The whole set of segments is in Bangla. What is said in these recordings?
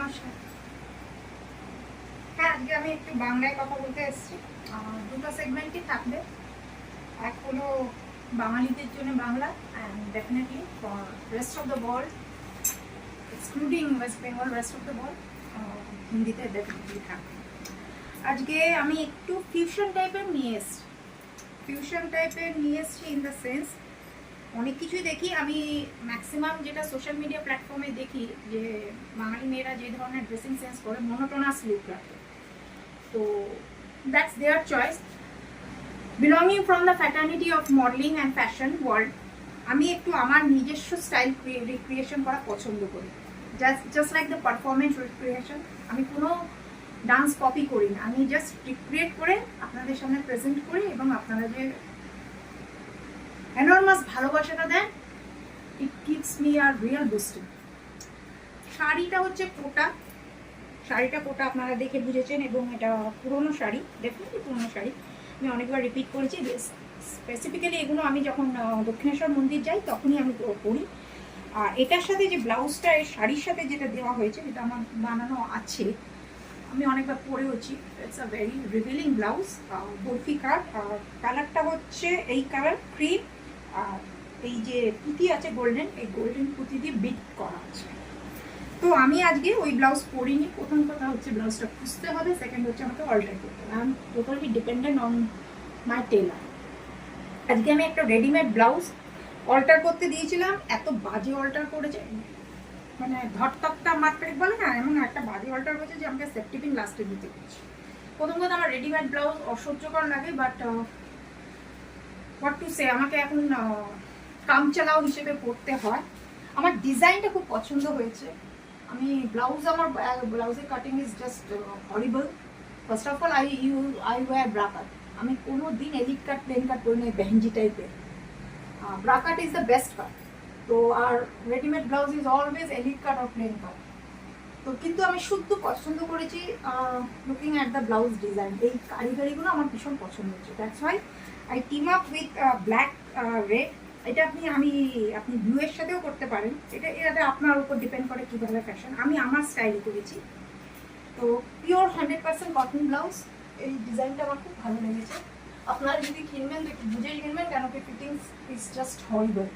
নমস্কার। হ্যাঁ, আজকে আমি একটু বাংলায় কথা বলতে এসেছি। দুটো সেগমেন্টই থাকবে। এক হলো বাঙালিদের জন্য Bangla, and definitely for rest of the world excluding West Bengal, rest of the world হিন্দিতে ডেফিনেটলি থাকবে। আজকে আমি একটু ফিউশন টাইপের নিয়ে এসেছি। ইন দ্য সেন্স, অনেক কিছুই দেখি আমি, ম্যাক্সিমাম যেটা সোশ্যাল মিডিয়া প্ল্যাটফর্মে দেখি যে বাঙালি মেয়েরা যে ধরনের ড্রেসিং সেন্স করে, মনোটোনাস লুক রাখে। তো that's there choice. Belonging from the fraternity of modelling and fashion world, আমি একটু আমার নিজস্ব স্টাইল রিক্রিয়েশন করা পছন্দ করি। Just like the performance recreation. আমি কোনো ডান্স কপি করি না, আমি জাস্ট রিক্রিয়েট করে আপনাদের সামনে প্রেজেন্ট করি, এবং আপনারা যে এনর্মাস ভালোবাসাটা দেন, ইট কিপস মি আর রিয়েল বুস্টিং। শাড়িটা হচ্ছে কোটা, আপনারা দেখে বুঝেছেন, এবং এটা পুরোনো শাড়ি, ডেফিনেটলি পুরোনো শাড়ি। আমি অনেকবার রিপিট করেছি। স্পেসিফিক্যালি এগুলো আমি যখন দক্ষিণেশ্বর মন্দির যাই তখনই আমি পরি। আর এটার সাথে যে ব্লাউজটা, এই শাড়ির সাথে যেটা দেওয়া হয়েছে, যেটা আমার বানানো আছে, আমি অনেকবার পরেওছি। It's a very revealing blouse, barfi cut. আর কালারটা হচ্ছে এই কালার ক্রিম, আর এই যে পুঁতি আছে গোল্ডেন, এই গোল্ডেন পুঁতি দিয়ে বিট করা আছে। তো আমি আজকে ওই ব্লাউজ পরিনি। প্রথম কথা হচ্ছে ব্লাউজটা খুঁজতে হবে, সেকেন্ড হচ্ছে আমাকে অল্টার করতে হবে। I am totally dependent on my tailor. আজকে আমি একটা রেডিমেড ব্লাউজ অল্টার করতে দিয়েছিলাম, এত বাজে অল্টার করেছে, মানে ধটতকটা মার্কেট বলে না, এমন একটা বাজে অল্টার করেছে যে আমাকে সেফটি পিন লাস্টে দিতে হচ্ছে। প্রথম কথা, আমার রেডিমেড ব্লাউজ অসহ্যকর লাগে, বাট হোয়াট টু সে, আমাকে এখন কাম চালাও হিসেবে পড়তে হয়। আমার ডিজাইনটা খুব পছন্দ হয়েছে। আমি আমার ব্লাউজের cutting is just horrible. First of all I wear ব্রাকাট। আমি কোনো দিন এলিট কাট, প্লেন কাট করি না, বেহেঞ্জি টাইপের। Bra cut is the best cut. তো আর readymade blouse is always elite cut or plain cut. তো কিন্তু আমি শুদ্ধ পছন্দ করেছি looking at the blouse design. এই কারিগরিগুলো আমার ভীষণ পছন্দ হচ্ছে। That's why I team up with black red. এটা আপনি ব্লু এর সাথেও করতে পারেন। এটা আপনার উপর ডিপেন্ড করে কীভাবে ফ্যাশন। আমি আমার স্টাইলে করেছি। তো পিওর 100% কটন ব্লাউজ। এই ডিজাইনটা আমার খুব ভালো লেগেছে। আপনারা যদি কিনবেন তো একটু বুঝে কিনবেন, কেন কি ফিটিংস ইজ জাস্ট হরিবল।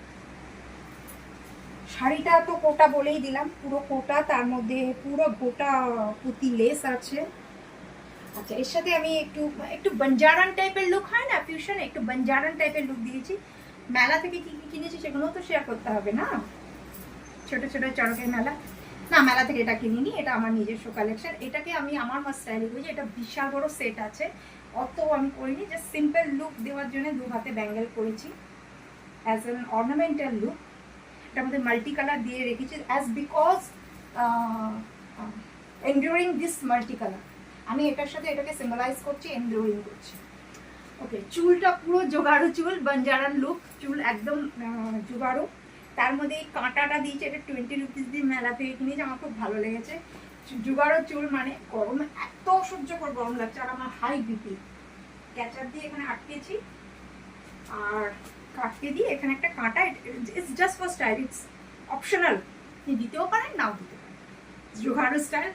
শাড়িটা তো কোটা বলেই দিলাম, পুরো কোটা, তার মধ্যে পুরো গোটা পুঁতি লেস আছে। আচ্ছা, এর সাথে আমি একটু বঞ্জারান টাইপের লুক হয় না ফিউশনে, একটু বঞ্জারান টাইপের লুক দিয়েছি। মেলা থেকে কি কি কিনেছি সেগুলো তো শেয়ার করতে হবে না, ছোট ছোট চড়কের মেলা না, মেলা থেকে এটা কিনিনি, এটা আমার নিজস্ব কালেকশন। এটাকে আমি আমার স্টাইলে করেছি। এটা বিশাল বড় সেট আছে, অত আমি করিনি, জাস্ট সিম্পল লুক দেওয়ার জন্য দু হাতে ব্যাঙ্গেল করেছি অ্যাজ অ্যান অর্নামেন্টাল লুক। এটার মধ্যে মাল্টি কালার দিয়ে রেখেছি as because এনডিউরিং this multi colour, আমি এটার সাথে এটাকে সিম্বলাইজ করছি, এনডিউরিং করছি। ওকে, চুলটা পুরো জোগাড়ো চুল, বঞ্জারান লুক, চুল একদম জোগাড়ো। তার মধ্যে এই কাঁটাটা দিয়েছে, এটা 20 রুপিস দিয়ে মেলা থেকে কিনেছি, আমার খুব ভালো লেগেছে। জোগাড়ো চুল মানে গরম, এত অসহ্যকর গরম লাগছে, আর আমার হাই বিপি। ক্যাচার দিয়ে এখানে আটকেছি, আর কাটকে দিয়ে এখানে একটা কাঁটা, it's just for style, it's optional. আপনি দিতেও পারেন, নাও দিতে পারেন, জোগাড়ো স্টাইল।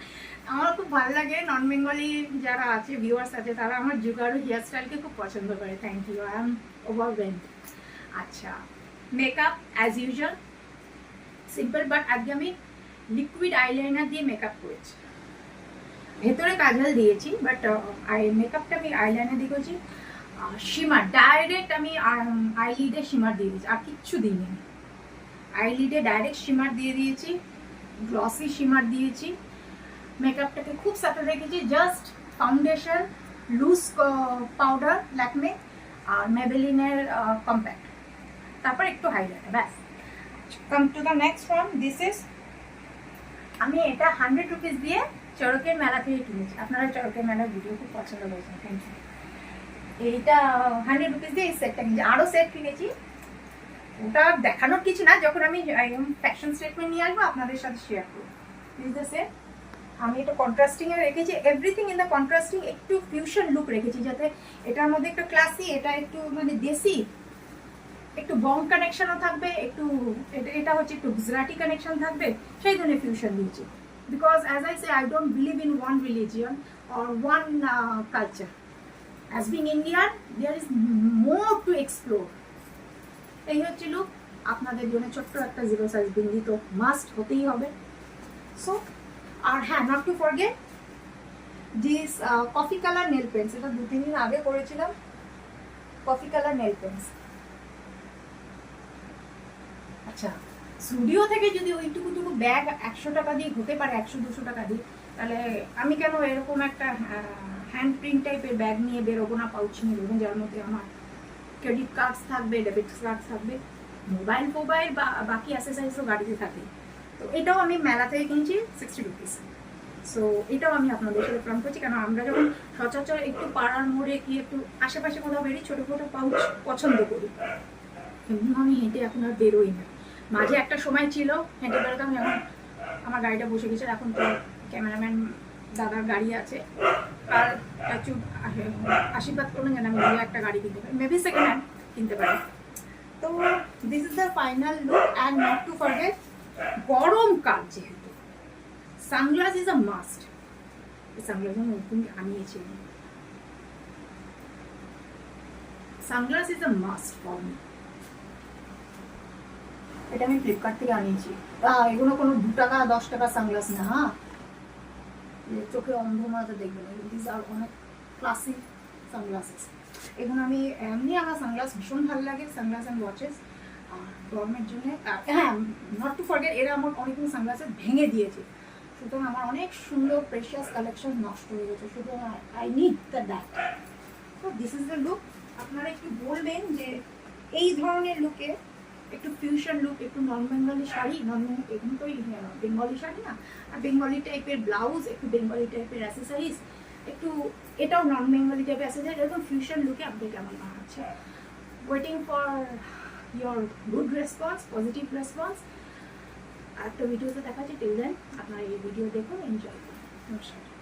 আমার খুব ভালো লাগে। নন বেঙ্গলি যারা আছে, ভিউয়ার্স আছে, তারা আমার জোগাড়ো হেয়ার স্টাইলকে খুব পছন্দ করে। Thank you, I am overwhelmed. আচ্ছা, makeup as usual simple, but আজকে আমি লিকুইড আইলাইনার দিয়ে মেকআপ করেছি। ভেতরে কাজল দিয়েছি, বাট মেকআপটা আমি আইলাইনার দিয়ে করেছি। শিমার ডাইরেক্ট আমি আইলিডে শিমার দিয়ে দিয়েছি, আর কিচ্ছু দিইনি। আইলিডে ডাইরেক্ট শিমার দিয়ে দিয়েছি, গ্লসি শিমার দিয়েছি। মেকআপটাকে খুব সাটল রেখেছি, just foundation, loose powder Lakme, আর মেবেলিনের কম্প্যাক্ট, তারপর একটু হাইলাইটার, ব্যাস। Come to the next one. This is, আমি এটা 100 রুপিস দিয়ে চড়কের মেলা থেকে কিনেছি। আপনারা চড়কের মেলার ভিডিও খুব পছন্দ করেছেন, থ্যাংক ইউ। এইটা 100 রুপিস দিয়ে এই সেটটা কিনেছি, আরও সেট কিনেছি। ওটা দেখানোর কিছু না, যখন আমি ফ্যাশন স্টেটমেন্ট নিয়ে আসবো আপনাদের সাথে শেয়ার করবো। Is the set. আমি এটা কন্ট্রাস্টিং এ রেখেছি, এভরিথিং ইন দ্য কন্ট্রাস্টিং, একটু ফিউশন লুক রেখেছি, যাতে এটার মধ্যে একটু ক্লাসি, এটা একটু মানে দেশি, একটু বং কানেকশনও থাকবে, একটু এটা হচ্ছে একটু গুজরাটি কানেকশন থাকবে, সেই ধরনের ফিউশন দিয়েছি। because as I say, I don't believe in one religion or one culture. As being Indian, there is more to explore. এই হচ্ছে লুক। আপনাদের জন্য ছোট্ট একটা জিরো সাইজ বিন্দি তো মাস্ট হতেই হবে। সো আর হ্যাঁ, not to forget this coffee colour nail paints. এটা 2-3 দিন আগে করেছিলাম, কফি কালার নেল পেন্স। আচ্ছা, স্টুডিও থেকে যদি ওইটুকুটুকু ব্যাগ 100 টাকা দিয়ে হতে পারে, 100-200 টাকা দিয়ে, তাহলে আমি কেন এরকম একটা হ্যান্ড প্রিন্ট টাইপের ব্যাগ নিয়ে বেরোবো না, পাউচ নিয়ে বেরোবো, যার মধ্যে আমার ক্রেডিট কার্ডস থাকবে, ডেবিট কার্ডস থাকবে, মোবাইল বা বাকি অ্যাসেসরিজও গাড়িতে থাকে। তো এটাও আমি মেলা থেকে কিনছি 60 রুপিস। সো এটাও আমি আপনাদের সাথে প্ল্যান করছি, কারণ আমরা যখন সচরাচর একটু পাড়ার মোড়ে কি একটু আশেপাশে কোথাও বেরিয়ে ছোটো ছোটো পাউচ পছন্দ করি, এমনি আমি হেঁটে এখন আর বেরোই না। মাঝে একটা সময় ছিল হেঁটে বেরোতাম, এখন আমার গাড়িটা বসে গেছে, এখন তো ক্যামেরাম্যান দাদার গাড়ি আছে, আর একটু আশীর্বাদ করুন যেন আমি নিজে একটা গাড়ি কিনতে পারি, মেবি সেকেন্ড হ্যান্ড কিনতে পারি। তো this is the final look. And not to forget, গরমকাল যেহেতু সানগ্লাস ইজ আ মাস্ট। এই সানগ্লাস আমি নতুন আনিয়েছি, sunglass is a must for me. এটা আমি ফ্লিপকার্ট থেকে আনিয়েছি। এগুলো কোনো 2 টাকা 10 টাকা সানগ্লাস না, হ্যাঁ, চোখে অন্ধ মাঝে দেখবেন, দিস আর অনেক ক্লাসিক সানগ্লাসেস। এগুলো আমি এমনি, আমার সানগ্লাস ভীষণ ভালো লাগে, সানগ্লাস অ্যান্ড ওয়াচেস। আর গরমের জন্য হ্যাঁ, নট টু ফরগেট, এরা আমার অনেকগুলো সানগ্লাসেস ভেঙে দিয়েছে, সুতরাং আমার অনেক সুন্দর প্রেশিয়াস কালেকশন নষ্ট হয়ে গেছে, সুতরাং আই নিড দ্যাট। তো দিস ইজ দ্য লুক। আপনারা একটু বলবেন যে এই ধরনের লুকে একটু ফিউশন লুক, একটু নন বেঙ্গলি শাড়ি, এগুলো তো বেঙ্গলি শাড়ি না, আর বেঙ্গলি টাইপের ব্লাউজ, একটু বেঙ্গলি টাইপের অ্যাসেসরিজ, একটু এটাও নন বেঙ্গলি টাইপের অ্যাসেসরিজ, এরকম ফিউশন লুকে আপনি কেমন বানাচ্ছে। Waiting for your good response, positive response. আর একটা ভিডিওতে দেখা যাচ্ছে, টিল দেন আপনারা এই ভিডিও দেখুন, এনজয় করুন। নমস্কার।